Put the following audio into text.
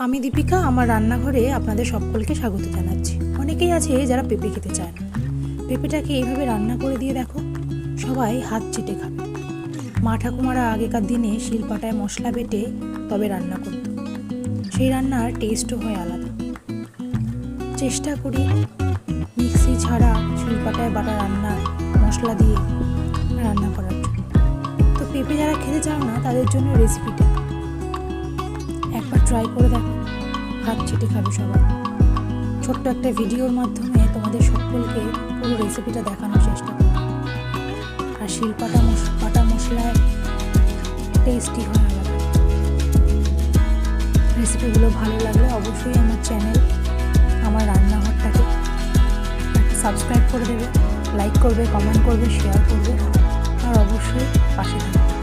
আমি দীপিকা, আমার রান্নাঘরে আপনাদের সকলকে স্বাগত জানাচ্ছি। অনেকেই আছে যারা পেঁপে খেতে চায় না। পেঁপেটাকে এইভাবে রান্না করে দিয়ে দেখো, সবাই হাত চেটে খাবে। মা ঠাকুমারা আগেকার দিনে শিলপাটায় মশলা বেটে তবে রান্না করত। সেই রান্নার টেস্টও হয় আলাদা। চেষ্টা করি মিক্সি ছাড়া শিলপাটায় বাটা রান্না মশলা দিয়ে রান্না করার জন্য। তো পেঁপে যারা খেতে চাও না তাদের জন্য রেসিপিটা একবার ট্রাই করে দেখো, হাত চেটে খাবে সবাই। ছোট্ট একটা ভিডিওর মাধ্যমে তোমাদের সকলকে পুরো রেসিপিটা দেখানোর চেষ্টা করব। আর শিলপাটা মশলায় টেস্টি হয় আলাদা। রেসিপিগুলো ভালো লাগলে অবশ্যই আমার চ্যানেল, আমার রান্নাঘরটাকে সাবস্ক্রাইব করে দেবে, লাইক করবে, কমেন্ট করবে, শেয়ার করবে, আর অবশ্যই পাশে থাকবে।